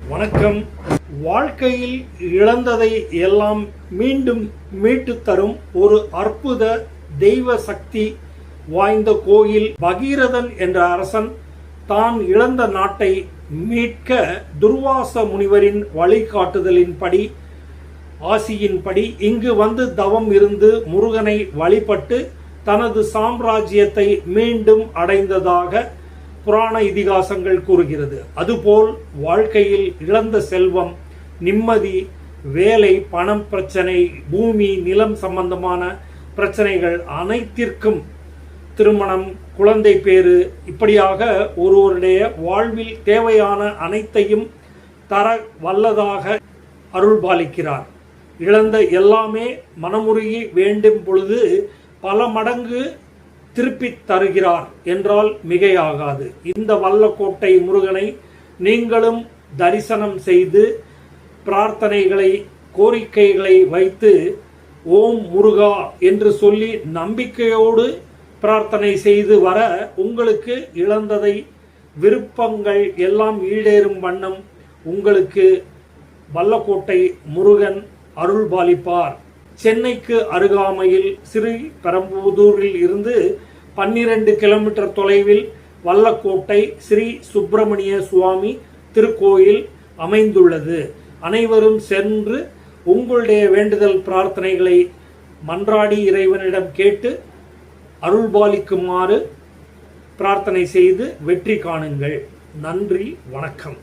வணக்கம். வாழ்க்கையில் இழந்ததை எல்லாம் மீண்டும் மீட்டு தரும் ஒரு அற்புத தெய்வ சக்தி வாய்ந்த கோயில். பகீரதன் என்ற அரசன் தான் இழந்த நாட்டை மீட்க துர்வாச முனிவரின் வழிகாட்டுதலின்படி ஆசியின்படி இங்கு வந்து தவம் இருந்து முருகனை வழிபட்டு தனது சாம்ராஜ்யத்தை மீண்டும் அடைந்ததாக புராண இதிகாசங்கள் கூறுகிறது. அதுபோல் வாழ்க்கையில் இழந்த செல்வம், நிம்மதி, வேலை, பணம் பிரச்சனை, பூமி, நிலம் சம்பந்தமான பிரச்சனைகள் அனைத்திற்கும், திருமணம், குழந்தை பேறு, இப்படியாக ஒருவருடைய வாழ்வில் தேவையான அனைத்தையும் தர வல்லதாக அருள்பாலிக்கிறார். இழந்த எல்லாமே மனமுருகி வேண்டும் பொழுது பல மடங்கு திருப்பி தருகிறார் என்றால் மிகையாகாது. இந்த வல்லக்கோட்டை முருகனை நீங்களும் தரிசனம் செய்து பிரார்த்தனைகளை, கோரிக்கைகளை வைத்து ஓம் முருகா என்று சொல்லி நம்பிக்கையோடு பிரார்த்தனை செய்து வர உங்களுக்கு இழந்ததை, விருப்பங்கள் எல்லாம் ஈடேறும் வண்ணம் உங்களுக்கு வல்லக்கோட்டை முருகன் அருள்பாலிப்பார். சென்னைக்கு அருகாமையில் ஸ்ரீபெரும்புதூரில் இருந்து 12 கிலோமீட்டர் தொலைவில் வல்லக்கோட்டை ஸ்ரீ சுப்பிரமணிய சுவாமி திருக்கோயில் அமைந்துள்ளது. அனைவரும் சென்று உங்களுடைய வேண்டுதல் பிரார்த்தனைகளை மன்றாடி இறைவனிடம் கேட்டு அருள்பாலிக்குமாறு பிரார்த்தனை செய்து வெற்றி காணுங்கள். நன்றி, வணக்கம்.